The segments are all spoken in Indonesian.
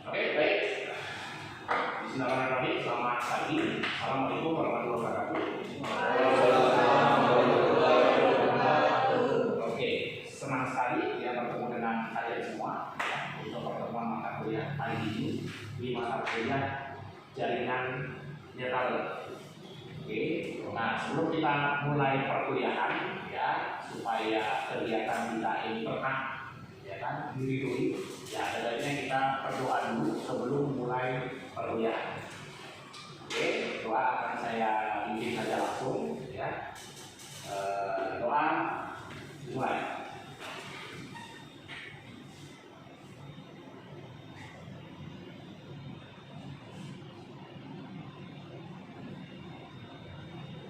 Oke, baik. Bismillahirrahmanirrahim. Selamat pagi. Assalamualaikum warahmatullahi wabarakatuh. Oke, senang sekali ya bertemu dengan kalian semua ya, untuk pertemuan mata kuliah hari ini di mata kuliah jaringan netral. Oke, nah sebelum kita mulai perkuliahan ya, supaya kegiatan kita ini berkah ya kan, diridhoi ya, ada baiknya kita berdoa dulu sebelum mulai perkuliahan. Oke, doa akan saya pimpin saja langsung ya. Doa mulai.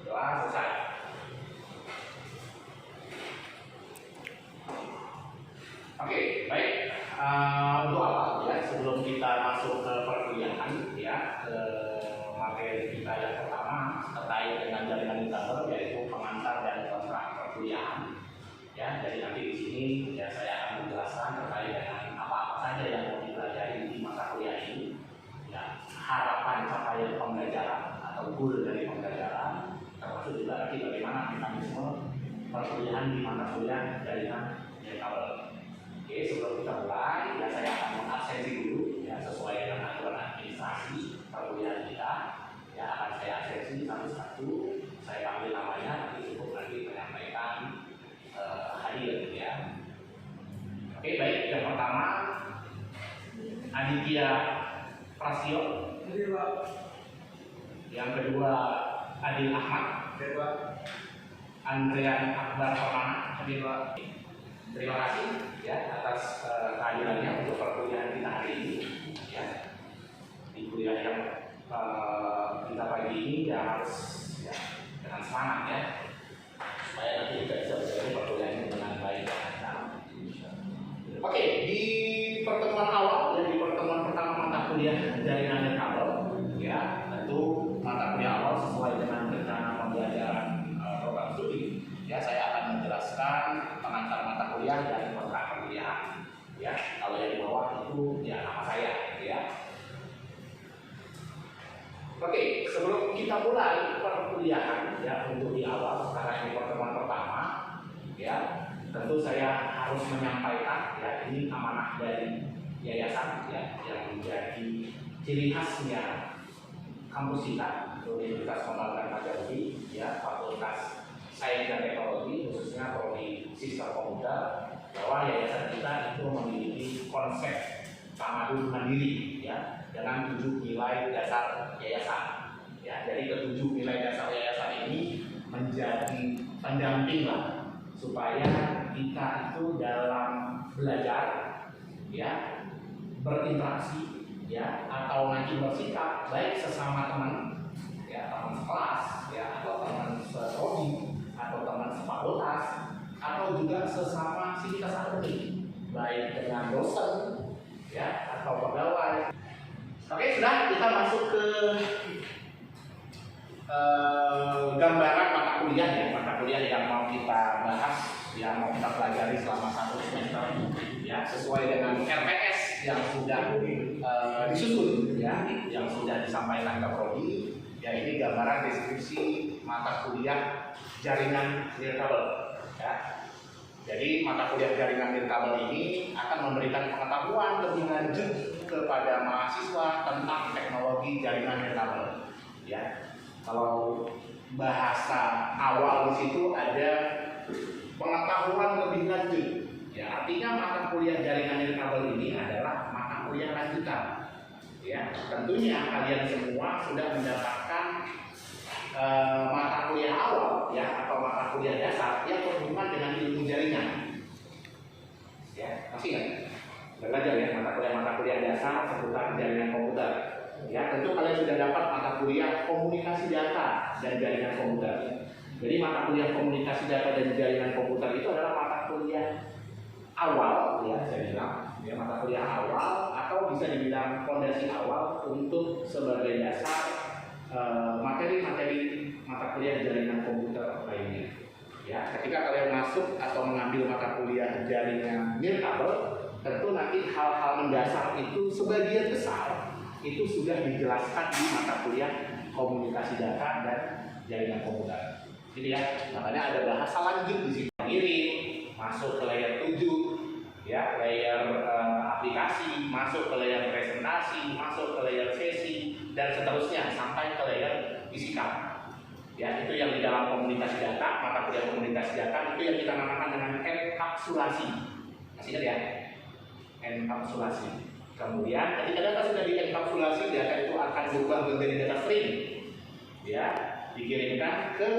Doa selesai. Oke, baik. Untuk awal ya, sebelum kita masuk ke perkuliahan ya, ke materi kita yang pertama terkait dengan jaringan internet, yaitu pengantar dan kontrak perkuliahan. Ya, jadi nanti di sini ya saya akan menjelaskan terkait dengan apa-apa saja yang mau dipelajari di mata kuliah ini. Ya, harapan capaian pembelajaran atau goal dari pembelajaran, termasuk juga nanti bagaimana mekanisme perkuliahan di mata kuliah jaringan netral. Oke, sebelum kita mulai, ya saya akan mengabsensi dulu ya, sesuai dengan aturan administrasi perkuliahan kita. Ya, akan saya absensi satu-satu, saya panggil namanya, nanti cukup nanti menyampaikan hadir ya. Oke, baik. Yang pertama, Aditya Prasio. Yang kedua, Adil Ahmad. Andrean Akbar Permana. Terima kasih ya atas kehadirannya untuk perkuliahan kita hari ini ya. Di kuliah yang kita pagi ini ya harus ya dengan semangat ya, supaya nanti kita bisa berjalan perkuliahan ini dengan baik dan lancar. Oke, di pertemuan awal ya, di pertemuan pertama mata kuliah jaringan kabel ya, tentu mata kuliah awal sesuai dengan rencana pembelajaran program studi ya, saya akan menjelaskan pengantar mata kuliah dan kontrak perkuliahan ya. Kalau yang di bawah itu ya nama saya ya. Oke, sebelum kita mulai perkuliahan ya, untuk di awal karena ini pertemuan pertama ya, tentu saya harus menyampaikan ya, ini amanah dari yayasan ya, yang menjadi ciri khasnya kampus kita, Universitas Pembangunan Majaludi ya, Fakultas Sains dan Teknologi, khususnya prodi Sistem Komputer, bahwa yayasan kita itu memiliki konsep tamadun mandiri ya, dengan 7 nilai dasar yayasan ya. Jadi ke-7 nilai dasar yayasan ini menjadi pendamping lah, supaya kita itu dalam belajar ya, berinteraksi ya, atau nanti bersikap baik sesama teman ya, teman sekelas ya, atau teman seprodi atau teman sefakultas, atau juga sesama sivitas akademik, baik dengan dosen ya atau pegawai. Oke, sudah, kita masuk ke gambaran mata kuliah ya, mata kuliah yang mau kita bahas, yang mau kita pelajari selama 1 semester ya, sesuai dengan RPS yang sudah disusun ya, yang sudah disampaikan ke prodi ya. Ini gambaran deskripsi mata kuliah jaringan nirkabel ya. Jadi mata kuliah jaringan nirkabel ini akan memberikan pengetahuan lebih lanjut kepada mahasiswa tentang teknologi jaringan nirkabel ya. Kalau bahasa awal di situ ada pengetahuan lebih lanjut ya, artinya mata kuliah jaringan nirkabel ini adalah mata kuliah lanjutan ya. Tentunya kalian semua sudah mendapatkan mata kuliah awal ya, atau mata kuliah dasar yang berhubungan dengan ilmu jaringan ya, masih kan? Belajar ya mata kuliah dasar seputar jaringan komputer ya. Tentu kalian sudah dapat mata kuliah komunikasi data dan jaringan komputer. Jadi mata kuliah komunikasi data dan jaringan komputer itu adalah mata kuliah awal ya, saya bilang ya, mata kuliah awal atau bisa dibilang fondasi awal untuk sebagai dasar materi-materi mata kuliah jaringan komputer lainnya ya. Ketika kalian masuk atau mengambil mata kuliah jaringan nirkabel tentu nanti hal-hal mendasar itu sebagian besar itu sudah dijelaskan di mata kuliah komunikasi data dan jaringan komputer. Jadi ya, makanya ada bahasa lanjut di sini. Ngirim, masuk ke layer 7, ya, layer aplikasi, masuk ke layer presentasi, masuk ke layer sesi, dan seterusnya sampai ke layer fisikal. Ya, itu yang di dalam komunikasi data, mata kuliah komunikasi data itu yang kita namakan dengan enkapsulasi. Masih ingat ya? Enkapsulasi. Kemudian ketika data sudah dienkapsulasi, data itu akan berubah menjadi data stream, ya, dikirimkan ke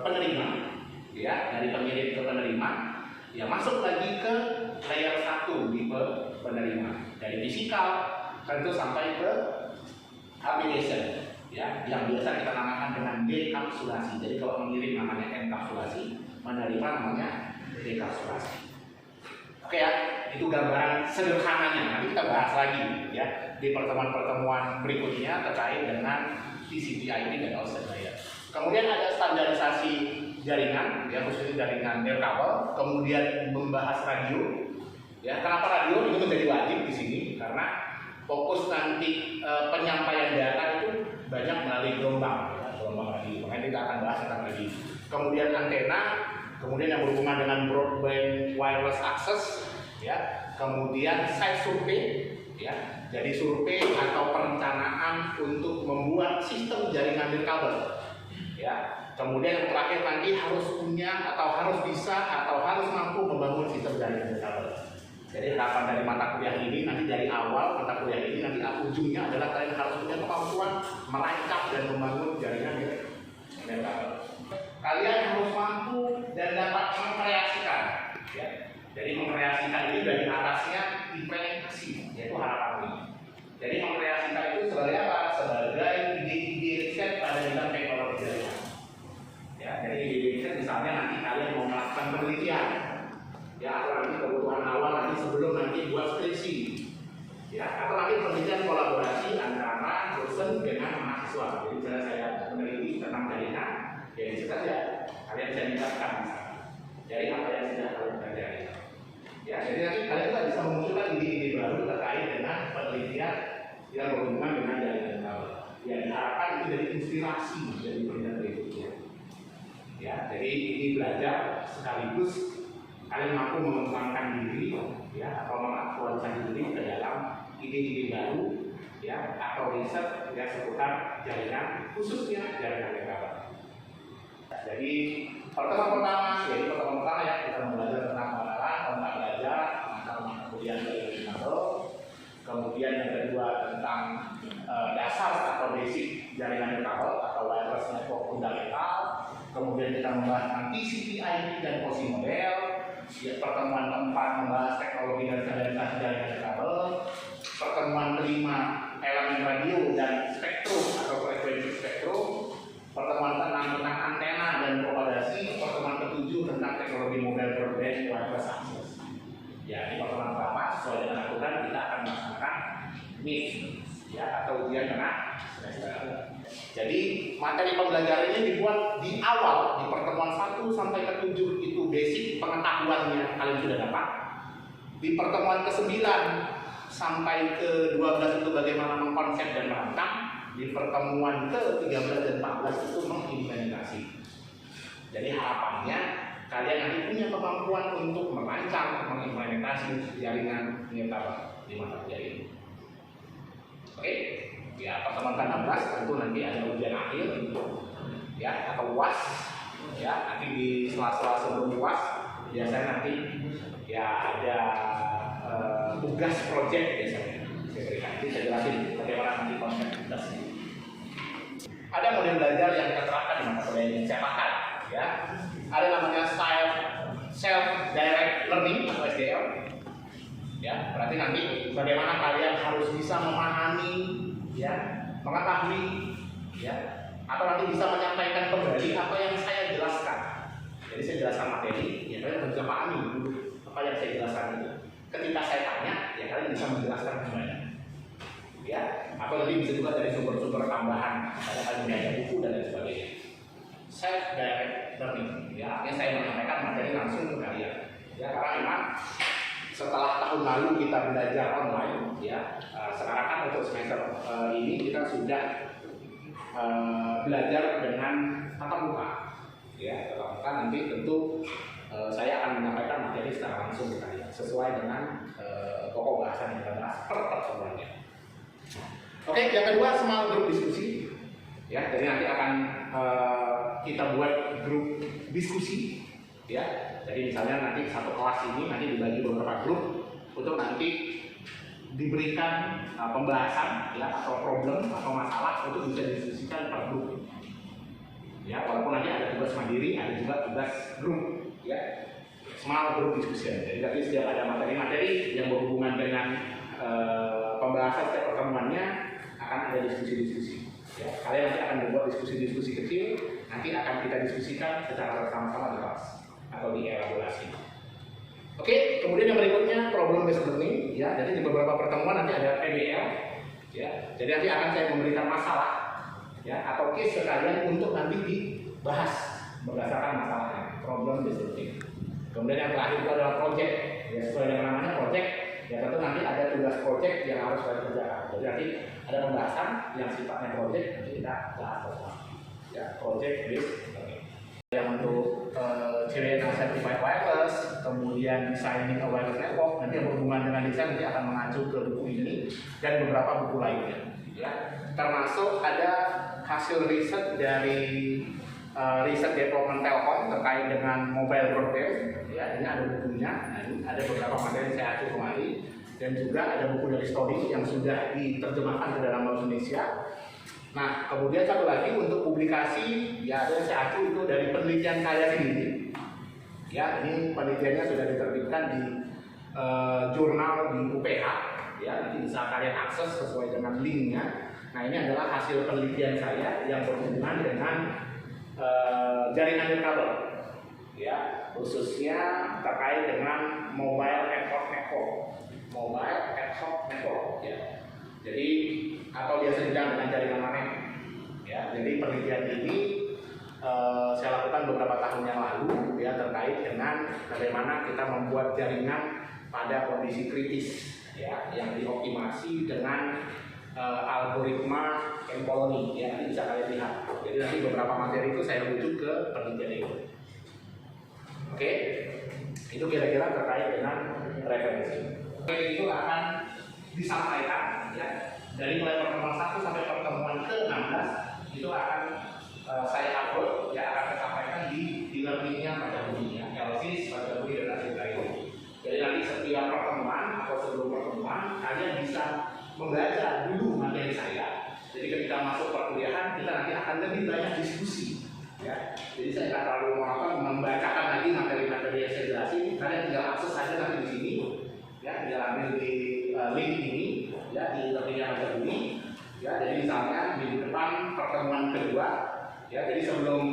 penerima, ya, dari pengirim ke penerima, ya, masuk lagi ke layer 1 di penerima, dari fisikal tentu sampai ke application, ya, yang biasa kita namakan dengan dekapsulasi. Jadi kalau mengirim namanya enkapsulasi, menerima namanya dekapsulasi. Oke ya, itu gambaran sederhananya. Nanti kita bahas lagi ya di pertemuan-pertemuan berikutnya terkait dengan TCP/IP dan offset layer. Kemudian ada standarisasi jaringan, ya, khususnya jaringan nirkabel. Kemudian membahas radio. Ya, kenapa radio ini menjadi wajib di sini? Karena fokus nanti penyampaian data itu banyak melalui gelombang, ya, gelombang radio. Makanya kita akan bahas tentang radio. Kemudian antena. Kemudian yang berhubungan dengan broadband wireless access, ya. Kemudian site survey, ya. Jadi survei atau perencanaan untuk membuat sistem jaringan nirkabel, ya. Kemudian yang terakhir nanti harus punya atau harus bisa atau harus mampu membangun sistem jaringan nirkabel. Jadi harapan dari mata kuliah ini nanti dari awal mata kuliah ini nanti ujungnya adalah kalian harus punya kemampuan merancang dan membangun jaringan nirkabel. Kalian harus mampu dan dapat mengkreasikan, ya. Jadi mengkreasikan ini dari atasnya implementasi, yaitu harapan ini. Jadi mengkreasikan itu sebagai apa? Sebagai ide-ide riset pada bidang teknologi jaringan. Ya, jadi ide riset misalnya nanti kalian mau melakukan penelitian, ya, atau nanti kebutuhan awal nanti sebelum nanti buat skripsi, ya, atau nanti penelitian kolaborasi antara dosen dengan mahasiswa. Jadi misalnya saya meneliti tentang jaringan. Ya, itu saja kalian bisa menjelaskan dari apa yang sudah kalian pelajari. Ya, jadi nanti kalian juga bisa memunculkan ide-ide baru terkait dengan penelitian yang berhubungan dengan jaringan kabel. Ya, diharapkan itu jadi inspirasi dari penelitian berikutnya. Ya, jadi ini belajar sekaligus kalian mampu mengembangkan diri, ya, atau mengaktualisasi diri ke dalam ide-ide baru, ya, atau riset yang seputar jaringan, khususnya jaringan kabel. Jadi pertemuan pertama, ya, kita belajar tentang tentang belajar mata kuliah dari kabel. Kemudian yang kedua tentang dasar atau basic jaringan kabel atau wireless network fundamental. Kemudian kita membahas tentang TCP/IP dan POSI model. Ya, pertemuan keempat membahas teknologi dan standarisasi jaringan kabel. Pertemuan kelima elemen radio dan spektrum atau frekuensi spektrum. Pertemuan ke-6 tentang antena dan propagasi. Pertemuan ke-7 tentang teknologi mobile broadband wireless access. Ya, di pertemuan pertama sesuai dengan aturan kita akan melaksanakan MIF, ya, atau ujian tengah semester. Jadi materi pembelajaran ini dibuat di awal di pertemuan 1 sampai ke-7 itu basic pengetahuannya kalian sudah dapat. Di pertemuan ke-9 sampai ke-12 itu bagaimana mengkonsep dan merancang. Di pertemuan ke-13 dan 14 itu mengimplementasi. Jadi harapannya kalian nanti punya kemampuan untuk merancang, mengimplementasi jaringan nirkabel di mata kuliah ini. Oke, ya, pertemuan ke-16 tentu nanti ada ujian akhir, ya, atau UAS, ya, nanti di sela-sela sebelum UAS biasanya nanti ya ada tugas project biasanya. Jadi saya jelasin bagaimana nanti konsep tugasnya. Ada model belajar yang kita terapkan di mata kuliah ini, saya pakai, ya. Ada namanya self direct learning atau SDL. Ya, berarti nanti bagaimana kalian harus bisa memahami, ya, mengetahui, ya, atau nanti bisa menyampaikan kembali apa yang saya jelaskan. Jadi saya jelaskan materi, ya, kalian harus bisa pahami dulu apa yang saya jelaskan itu. Ketika saya tanya, ya, kalian bisa menjelaskan kembali. Ya, atau lebih bisa juga dari sumber-sumber tambahan, misalnya kalian membaca buku dan lain sebagainya. Self direct learning, ya, artinya saya menyampaikan materi langsung ke kalian. ya, karena memang setelah tahun lalu kita belajar online, ya, sekarang kan untuk semester ini kita sudah belajar dengan tatap muka, ya, tatap muka. Nanti tentu saya akan menyampaikan materi secara langsung ke kalian sesuai dengan pokok bahasan yang kita bahas per pertemuannya. Oke, yang kedua small group diskusi, ya, jadi nanti akan kita buat grup diskusi, ya. Jadi misalnya nanti satu kelas ini nanti dibagi beberapa grup untuk nanti diberikan pembahasan, ya, atau problem atau masalah untuk bisa didiskusikan per grup. Ya, walaupun nanti ada tugas mandiri, ada juga tugas grup, ya. Small group discussion. Jadi nanti setiap ada materi-materi yang berhubungan dengan pembahasan setiap pertemuannya akan ada diskusi-diskusi. Ya, kalian nanti akan membuat diskusi-diskusi kecil, nanti akan kita diskusikan secara bersama-sama di kelas atau di elaborasi. Oke, kemudian yang berikutnya problem based learning, ya. Jadi di beberapa pertemuan nanti ada PBL, ya. Jadi nanti akan saya memberikan masalah, ya, atau case ke kalian untuk nanti dibahas berdasarkan masalahnya, problem based learning. Kemudian yang terakhir itu adalah project, ya, sesuai dengan namanya project, ya, tentu nanti ada tugas project yang harus kalian kerjakan. Jadi nanti ada pembahasan yang sifatnya project, nanti kita bahas bersama, ya, project based learning. Yang untuk CWNA Certified Wireless, kemudian Designing a Wireless Network, nanti yang berhubungan dengan desain nanti akan mengacu ke buku ini dan beberapa buku lainnya, ya. Termasuk ada hasil riset dari riset development Telkom terkait dengan mobile broadband, ya. Ini ada bukunya, nah, ini ada beberapa materi saya acu kemari, dan juga ada buku dari Story yang sudah diterjemahkan ke dalam bahasa Indonesia. Nah, kemudian satu lagi untuk publikasi, ya, ada saya acu itu dari penelitian saya sendiri. Ya, ini penelitiannya sudah diterbitkan di jurnal di UPH, ya, nanti bisa kalian akses sesuai dengan linknya. Nah, ini adalah hasil penelitian saya yang berhubungan dengan jaringan nirkabel, ya, khususnya terkait dengan mobile ad hoc network, ya. Jadi atau biasa disebut dengan jaringan magnet, ya. Jadi penelitian ini saya lakukan beberapa tahun yang lalu, ya, terkait dengan bagaimana kita membuat jaringan pada kondisi kritis, ya, yang dioptimasi dengan algoritma Empoloni, ya, nanti bisa kalian lihat. Jadi nanti beberapa materi itu saya rujuk ke penelitian itu. Oke, itu kira-kira terkait dengan referensi. Oke, itu akan disampaikan, ya, dari mulai pertemuan 1 sampai pertemuan ke-16 itu akan saya upload, ya, akan saya sampaikan di learningnya pada bunyinya, LC pada bunyi dan hasil ini. Jadi nanti setiap pertemuan atau sebelum pertemuan kalian bisa membaca dulu materi saya. Jadi ketika masuk perkuliahan kita nanti akan lebih banyak diskusi, ya. Jadi saya tidak terlalu membacakan lagi materi-materi yang saya jelasin. Kalian tinggal akses saja nanti di sini, ya, tinggal ambil di link ini, ya, di learningnya pada bunyi, ya. Jadi misalnya di depan pertemuan kedua, ya, jadi sebelum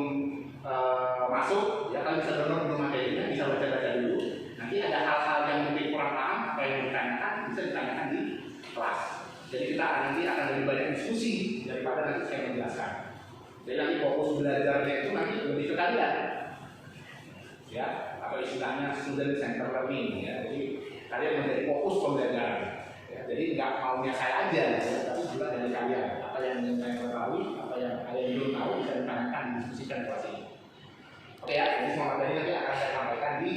masuk, ya, kalian bisa download dulu materinya, bisa baca-baca dulu. Nanti ada hal-hal yang mungkin kurang paham, apa yang ditanyakan bisa ditanyakan di kelas. Jadi kita nanti akan lebih banyak diskusi daripada nanti saya menjelaskan. Jadi nanti fokus belajarnya itu nanti lebih ke kalian, ya, atau istilahnya student center learning, ya. Jadi kalian menjadi fokus pembelajaran, ya. Jadi nggak maunya saya aja, ya, tapi juga dari kalian. Apa yang ingin saya ketahui, apa yang kalian belum tahu bisa ditanyakan, diskusikan kelas ini. Oke, ya, jadi semua materi nanti akan saya sampaikan di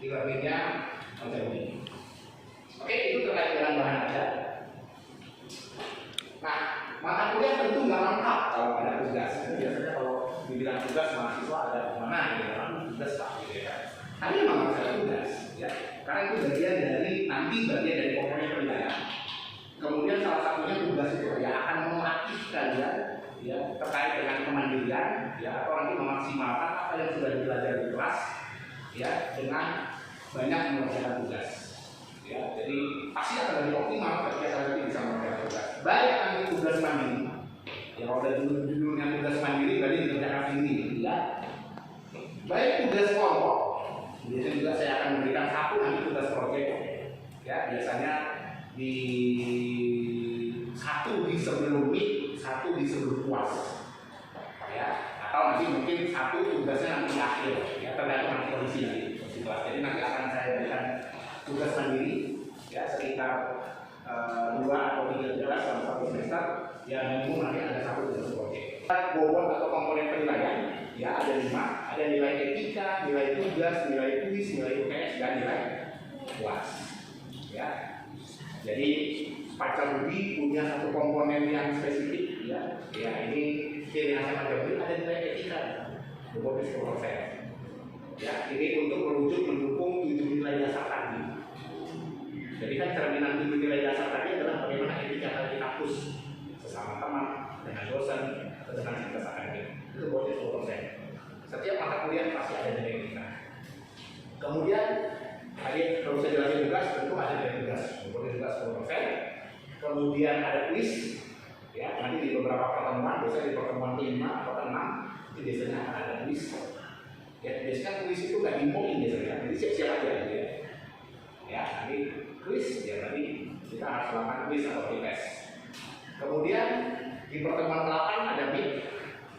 learningnya macam ini. Oke, itu terkait dengan bahan ajar. Nah, mata kuliah tentu nggak lengkap kalau ada tugas. Biasanya kalau dibilang tugas mahasiswa ada mana gitu, kan tugas pak, gitu, ya. Tapi memang harus ada tugas, ya. Karena itu bagian dari komponen penilaian. Kemudian salah satunya tugas itu ya akan melatih kalian, ya, terkait dengan kemandirian, ya, atau nanti memaksimalkan apa yang sudah dipelajari di kelas, ya, dengan banyak mengerjakan tugas. Ya, jadi pasti akan lebih optimal ketika kalian bisa mengerjakan tugas. Baik nanti tugas mandiri, ya, kalau dari judulnya tugas mandiri berarti dikerjakan sendiri, ya. Baik tugas kelompok, biasanya juga saya akan memberikan satu nanti tugas proyek, ya, biasanya satu di sebelum mid, satu di sebelum puas, ya, atau nanti mungkin satu tugasnya nanti di akhir, ya, tergantung nanti kondisi nanti kelas. Jadi nanti akan saya dua atau tiga jelas dalam satu semester, yang minimum nanti ada satu jenis proyek. Bobot atau komponen penilaian, ya ada 5, ada nilai etika, nilai tugas, nilai kuis, nilai UTS, dan nilai UAS. Ya, jadi Pacar Budi punya satu komponen yang spesifik, ya. Ya ini ciri khasnya Pacar Budi ada nilai etika, bobotnya 10%. Ya, ini untuk merujuk mendukung 7 nilai dasar tadi. Jadi kan cerminan 7 nilai dasar tadi adalah bagaimana etika di kampus sesama teman, dengan dosen, atau dengan sivitas akademik. Itu bobotnya 10%. Setiap mata kuliah pasti ada nilai etika. Kemudian tadi kalau saya jelasin tugas, tentu ada nilai tugas, bobotnya juga 10%. Kemudian ada kuis, ya nanti di beberapa pertemuan, biasanya di pertemuan kelima atau keenam itu biasanya akan ada kuis. Ya biasanya kuis itu nggak dimulai biasanya, jadi siap-siap aja gitu ya. Ya nanti kuis, ya nanti kita harus melakukan kuis atau tes. Kemudian di pertemuan 8 ada MIP,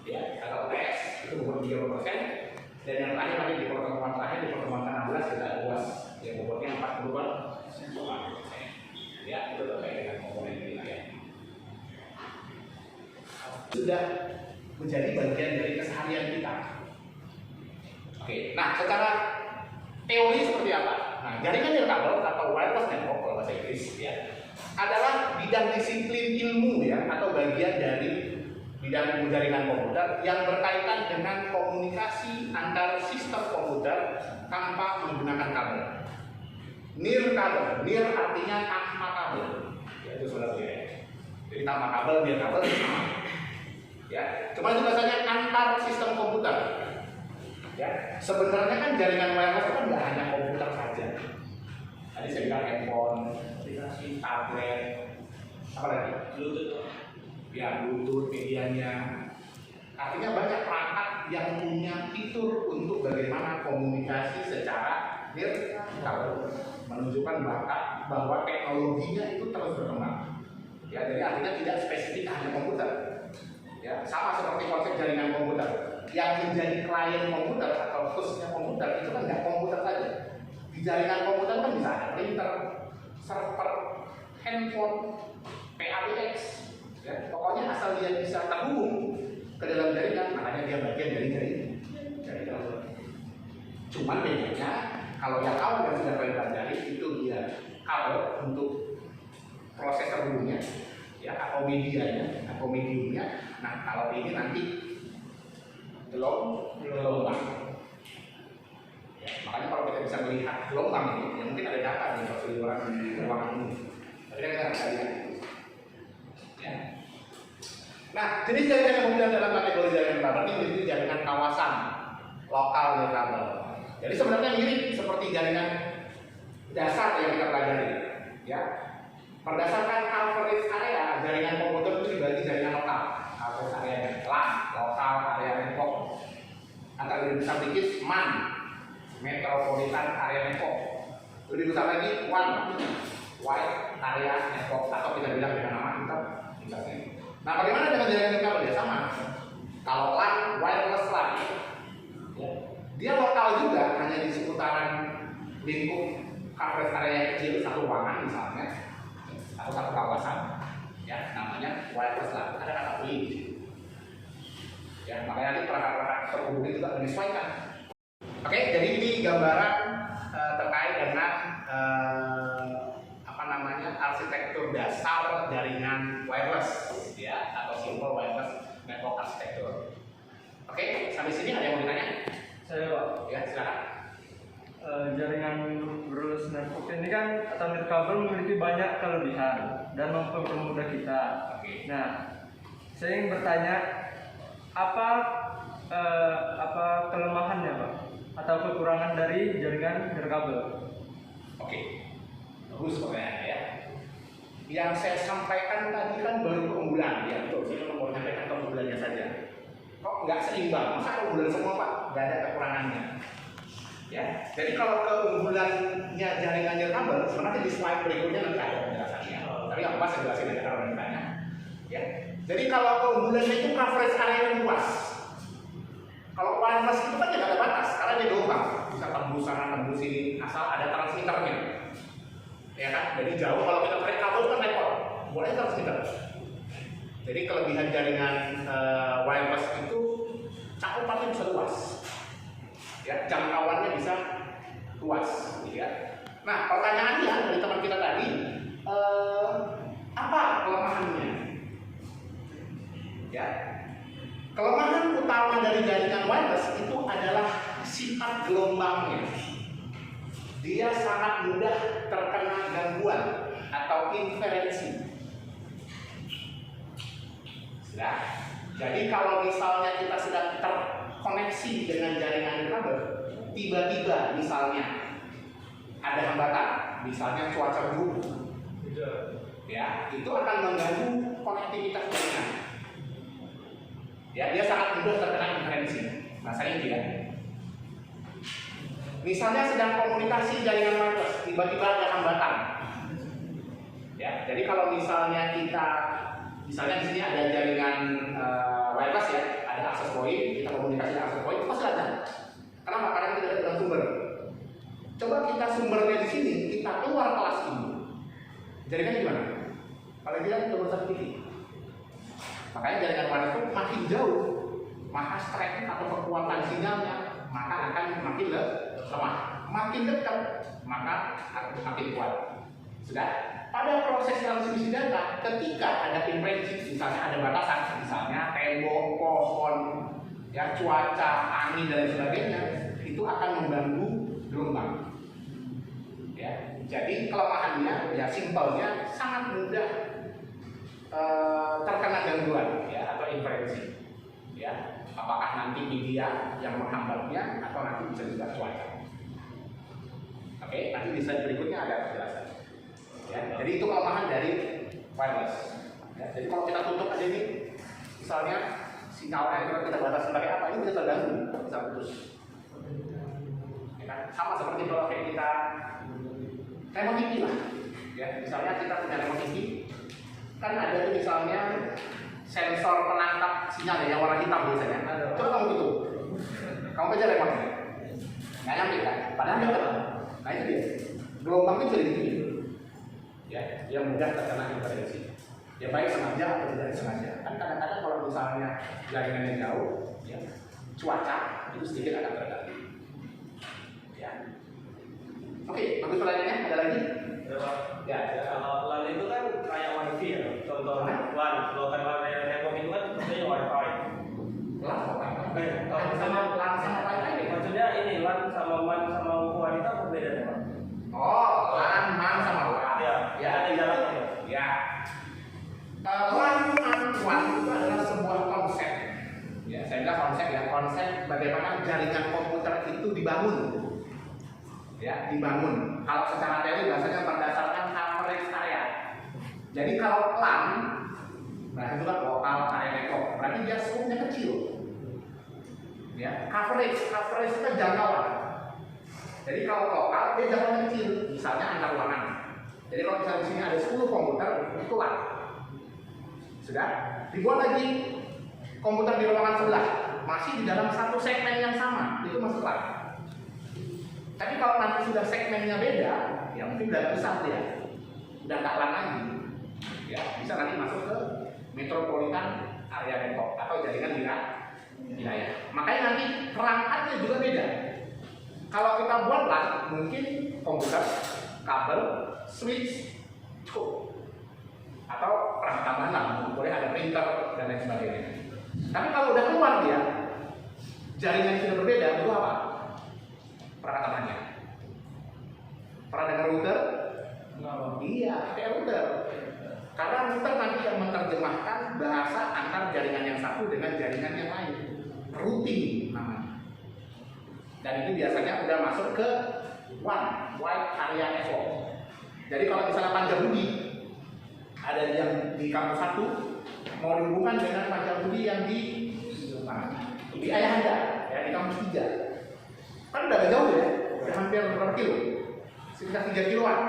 ya atau tes itu bobot 30%. Dan yang terakhir nanti di pertemuan terakhir di pertemuan ke-16 kita ada UAS yang bobotnya 40%. Ya, itu terkait dengan komponen penilaian. Sudah menjadi bagian dari keseharian kita. Oke, nah secara teori seperti apa? Nah, jaringan nirkabel atau wireless network kalau bahasa Inggris ya adalah bidang disiplin ilmu ya atau bagian dari bidang jaringan komputer yang berkaitan dengan komunikasi antar sistem komputer tanpa menggunakan kabel. Nirkabel, nir artinya tanpa kabel, ya itu sudah ya. Jadi tanpa kabel, nirkabel sama. Ya, cuma itu bahasanya antar sistem komputer. Ya, sebenarnya kan jaringan wireless itu kan nggak hanya komputer saja. Tadi saya bilang handphone, aplikasi, tablet, apa lagi? Bluetooth. Ya, Bluetooth, medianya. Artinya banyak perangkat yang punya fitur untuk bagaimana komunikasi secara nirkabel. Menunjukkan bahwa teknologinya itu terus berkembang. Ya, jadi artinya tidak spesifik hanya komputer. Ya, sama seperti konsep jaringan komputer. Yang menjadi klien komputer atau khususnya komputer itu kan nggak komputer saja. Di jaringan komputer kan bisa ada printer, server, handphone, PABX. Ya, pokoknya asal dia bisa terhubung ke dalam jaringan, makanya dia bagian dari jaringan. Cuman bedanya kalau yang awal yang sudah kalian pelajari itu dia kabel untuk proses terhubungnya, ya atau medianya, atau mediumnya. Nah kalau ini nanti gelombang. Ya, makanya kalau kita bisa melihat gelombang ini, ya mungkin ada data di ruangan ini. Tapi kita nggak lihat. Ya. Nah jenis jaringan yang kemudian dalam kategori jaringan kabel ini itu jaringan kawasan lokal nirkabel. Jadi sebenarnya mirip seperti jaringan dasar yang kita pelajari, ya. Berdasarkan coverage area, jaringan komputer itu dibagi jaringan lokal, coverage area LAN, lokal area network. Antara lebih besar dikit, MAN, metropolitan area network. Lebih besar lagi, WAN, wide area network, atau kita bilang dengan nama internet. Nah, bagaimana dengan jaringan nirkabel? Ya sama. Kalau LAN, wireless LAN. Ya. Dia lokal juga, hanya di seputaran lingkup coverage area yang kecil, satu ruangan misalnya, atau satu kawasan, ya namanya wireless LAN. Ada kata beli, ya makanya nanti perangkat-perangkat terhubung juga menyesuaikan. Oke, jadi ini gambaran terkait dengan arsitektur dasar jaringan wireless, ya atau simple wireless network arsitektur. Oke, sampai sini ada yang mau ditanya? Saya Pak. Ya, silakan. Jaringan wireless network ini kan atau nirkabel memiliki banyak kelebihan dan mempermudah kita. Oke. Nah, saya ingin bertanya apa kelemahannya Pak atau kekurangan dari jaringan nirkabel? Oke, bagus pertanyaannya ya. Yang saya sampaikan tadi kan baru keunggulan, ya betul. Saya cuma mau menyampaikan keunggulannya saja. Kok nggak seimbang? Masa keunggulan semua Pak? Nggak ada kekurangannya. Ya, jadi kalau keunggulannya jaringan nirkabel, sebenarnya di slide berikutnya nanti ada penjelasannya. Tapi nggak apa-apa saya jelasin aja kalau ditanya. Ya, jadi kalau keunggulannya itu coverage area yang luas. Kalau wireless itu kan tidak ada batas, karena dia gelombang, bisa tembus sana tembus sini, asal ada transmitternya. ya kan? Jadi jauh kalau kita tarik kabel kan repot, boleh 100 meter. Jadi kelebihan jaringan wireless itu cakupannya bisa luas, ya, jangkauannya bisa luas, gitu ya. Nah, pertanyaannya dari teman kita tadi, apa kelemahannya? Ya, kelemahan utama dari jaringan wireless itu adalah sifat gelombangnya. Dia sangat mudah terkena gangguan atau interferensi. Nah, jadi kalau misalnya kita sudah terkoneksi dengan jaringan kabel, tiba-tiba misalnya ada hambatan, misalnya cuaca buruk, ya, itu akan mengganggu konektivitas jaringan. Ya, dia sangat mudah terkena interferensi. Rasanya tidak. Misalnya sedang komunikasi jaringan wireless, tiba-tiba ada hambatan. Ya, jadi kalau misalnya misalnya di sini ada jaringan wireless ya, ada akses point, kita komunikasi dengan akses point, itu pasti lancar. Kenapa? Karena kita tidak ada sumber. Coba kita sumbernya di sini, kita keluar kelas ini, jaringan gimana? Paling tidak kita berusaha titik. Makanya jaringan wireless itu makin jauh, maka strength atau kekuatan sinyalnya maka akan makin lemah. Makin dekat, maka akan makin kuat. Sudah. Pada proses transmisi data, ketika ada interferensi, misalnya ada batasan, misalnya tembok, pohon, ya, cuaca, angin dan sebagainya, itu akan mengganggu gelombang. Ya, jadi kelemahannya, ya simpelnya sangat mudah terkena gangguan, ya, atau interferensi. Ya, apakah nanti media yang menghambatnya atau nanti bisa juga cuaca. Oke, nanti di slide berikutnya ada penjelasan. Ya, jadi itu kelemahan dari wireless. Ya, jadi kalau kita tutup aja ini, misalnya sinyalnya kita batas sebagai apa, ini bisa terganggu, bisa putus. Ya kan? Sama seperti kalau kayak kita remote TV lah. Ya, misalnya kita punya remote TV, kan ada tuh misalnya sensor penangkap sinyal ya, yang warna hitam biasanya. Coba kamu tutup, kamu pencet remote, nggak nyampe kan? Padahal dekat. Nah itu dia, gelombangnya bisa digini. Ya, yang mudah terkena interferensi. Ya baik sengaja atau tidak sengaja. Kan kadang-kadang kalau misalnya jaringannya jauh, ya, cuaca itu sedikit akan terganggu. Ya. Oke, bagus pertanyaannya. Ada lagi? Ya, kalau LAN itu kan kayak wifi ya. Contoh LAN, kalau kan network itu kan sebenarnya wifi. LAN apa? LAN sama wifi. Maksudnya ini LAN sama WAN sama wanita berbeda ya, Pak? Oh, LAN, MAN sama WAN. Ya, ada jalannya. Ya. LAN, MAN, WAN itu adalah sebuah konsep. Ya, saya bilang konsep ya, konsep bagaimana jaringan komputer itu dibangun. Ya, dibangun. Kalau secara teori biasanya berdasarkan coverage area. Jadi kalau LAN, nah itu kan lokal area network, berarti dia skopnya kecil. Ya, coverage itu jangkauan. Jadi kalau lokal dia jangkauannya kecil, misalnya antar ruangan. Jadi kalau misalnya di sini ada 10 komputer, itu LAN. Sudah, dibuat lagi komputer di ruangan sebelah, masih di dalam satu segmen yang sama, itu masuk LAN. Tapi kalau nanti sudah segmennya beda, ya mungkin udah besar dia, udah nggak LAN lagi, ya bisa nanti masuk ke metropolitan area network atau jaringan wilayah. Makanya nanti perangkatnya juga beda. Kalau kita buat LAN, mungkin komputer, kabel, switch, cukup. Atau perangkat tambahan lah, boleh ada printer dan lain sebagainya. Tapi kalau udah keluar dia, jaringan sudah berbeda, itu apa? Perangkat tambahannya. Pernah dengar router? Iya, kayak router. Karena router nanti yang menerjemahkan bahasa antar jaringan yang satu dengan jaringan yang lain. Routing namanya. Dan itu biasanya udah masuk ke wide area network. Jadi kalau misalnya Panjabudi ada yang di kampus 1 mau dihubungkan dengan Panjabudi yang di Ayahanda, ya di kampus 3. Kan udah agak jauh ya, udah hampir berapa kilo? Sekitar 3 kiloan.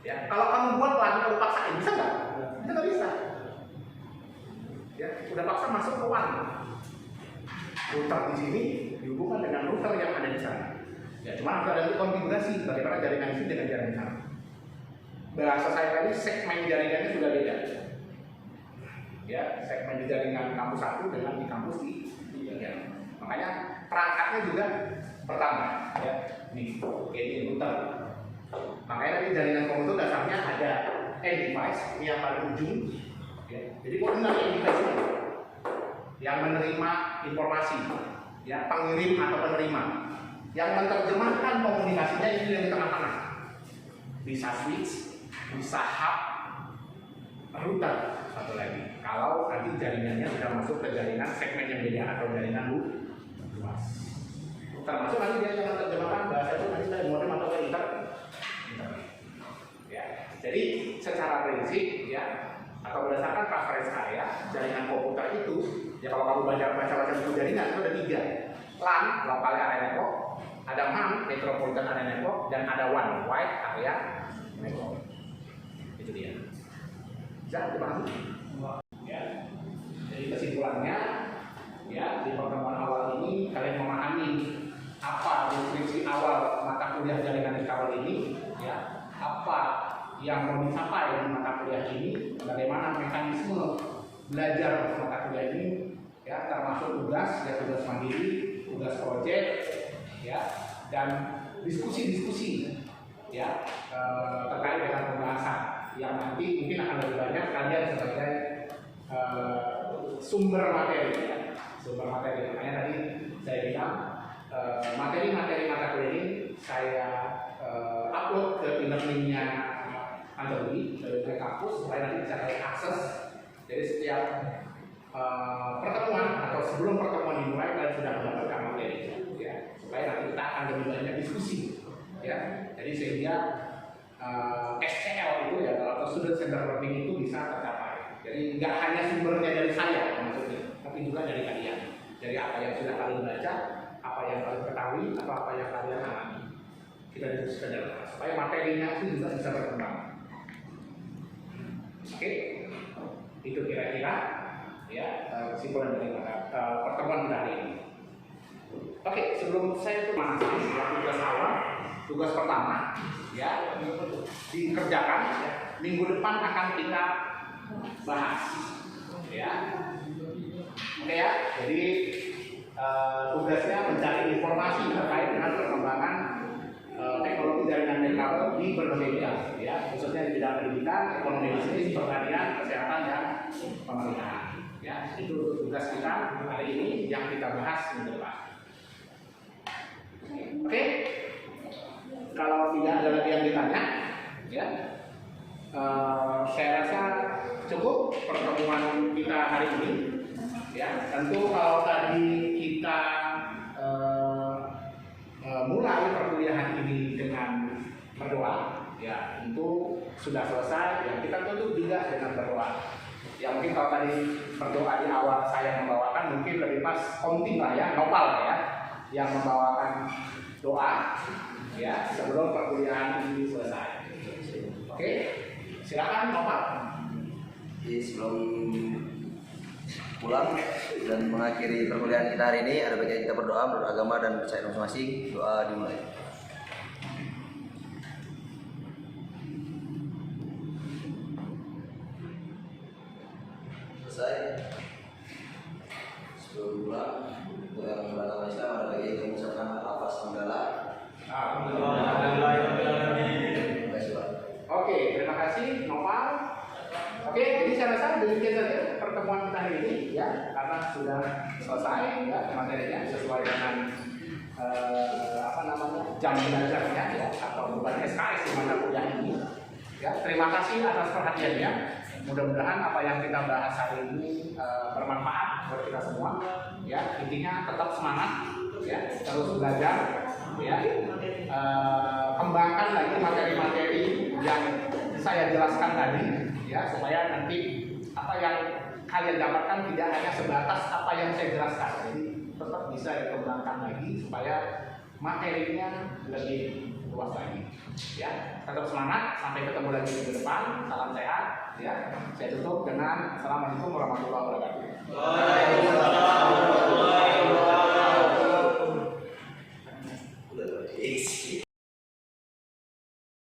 Ya, kalau kamu buat LAN kamu paksain, bisa nggak? Bisa nggak bisa. Ya, udah paksa masuk ke WAN. Router di sini dihubungkan dengan router yang ada di sana. Ya, cuma harus ada konfigurasi bagaimana jaringan itu dengan jaringan sana. Bahasa saya tadi segmen jaringannya sudah beda. Ya, segmen di jaringan kampus 1 dengan di kampus di 3. Makanya perangkatnya juga bertambah. Ya, ini router. Makanya tadi jaringan komputer dasarnya ada end device yang paling ujung. Ya, jadi koordinat end device itu yang menerima informasi, ya, pengirim atau penerima. Yang menerjemahkan komunikasinya ini yang di tengah-tengah. Bisa switch, bisa hub, router satu lagi. Kalau nanti jaringannya sudah masuk ke jaringan segmen yang beda atau jaringan luas. Termasuk nanti dia yang menerjemahkan bahasa itu nanti dari modem atau ke internet. Ya, jadi secara prinsip ya, atau berdasarkan preferensi saya, jaringan komputer itu, ya kalau kamu baca buku jaringan itu ada 3. LAN, Local Area Network, ada MAN, Metropolitan Area Network, dan ada WAN, Wide Area Network. Itu dia. Bisa dipahami? Ya. Jadi kesimpulannya, ya di pertemuan awal ini kalian memahami apa deskripsi awal mata kuliah jaringan kabel ini, ya, apa yang mau dicapai di mata kuliah ini, bagaimana mekanisme belajar mata kuliah ini, ya, termasuk tugas, ya tugas mandiri, tugas proyek, ya, dan diskusi-diskusi, ya, terkait dengan pembahasan yang nanti mungkin akan lebih banyak kalian sebagai sumber materi, ya. Sumber materi. Makanya tadi saya bilang materi-materi mata kuliah ini saya upload ke e-learningnya Antoni dari kampus supaya nanti bisa kalian akses. Jadi setiap pertemuan atau sebelum pertemuan dimulai kalian sudah mendapatkan materi, ya, supaya nanti kita akan lebih banyak diskusi, ya. Jadi sehingga SCL itu, ya, atau student center learning itu bisa tercapai. Jadi nggak hanya sumbernya dari saya maksudnya, tapi juga dari kalian. Dari apa yang sudah kalian baca, apa yang kalian ketahui, atau apa yang kalian alami. Kita diskusikan supaya materinya itu juga bisa berkembang. Oke, itu kira-kira, ya, kesimpulan dari pertemuan kita hari ini. Oke, sebelum saya itu masuk ya, tugas awal, tugas pertama, ya, dikerjakan. Ya, minggu depan akan kita bahas, ya. Oke ya, jadi tugasnya mencari informasi terkait dengan perkembangan teknologi jaringan dan kabel di berbagai bidang, ya, khususnya di bidang pendidikan, ekonomi bisnis, pertanian, kesehatan, dan pemerintahan. Ya, itu tugas kita hari ini yang kita bahas minggu depan. Oke, kalau tidak ada lagi yang ditanya, ya, saya rasa cukup pertemuan kita hari ini. Ya, tentu kalau tadi kita mulai perkuliahan ini dengan berdoa, ya, itu sudah selesai. Ya, kita tutup juga dengan berdoa. Ya, mungkin kalau tadi berdoa di awal saya membawakan, mungkin lebih pas konting lah ya, Nopal ya, yang membawakan doa, ya, sebelum perkuliahan ini selesai. Oke, silakan Nopal. Jadi sebelum pulang dan mengakhiri perkuliahan kita hari ini, ada baiknya kita berdoa menurut agama dan percaya masing-masing. Doa dimulai. Selesai. Sebelum pulang, untuk yang beragama Islam ada baiknya kita mengucapkan lafaz hamdalah. Oke, terima kasih Nopal. Oke, jadi saya rasa demikian saja pertemuan kita hari ini, ya, karena sudah selesai, ya, materinya sesuai dengan jam belajarnya, ya, atau beban SKS di mata kuliah ini. Ya, terima kasih atas perhatiannya. Mudah-mudahan apa yang kita bahas hari ini bermanfaat buat kita semua. Ya, intinya tetap semangat, ya, terus belajar, ya, kembangkan lagi materi-materi yang saya jelaskan tadi, ya, supaya nanti apa yang kalian dapatkan tidak hanya sebatas apa yang saya jelaskan, jadi tetap bisa dikembangkan lagi supaya materinya lebih luas lagi. Ya, tetap semangat, sampai ketemu lagi minggu depan. Salam sehat, ya. Saya tutup dengan Assalamualaikum warahmatullahi wabarakatuh. Waalaikumsalam warahmatullahi wabarakatuh.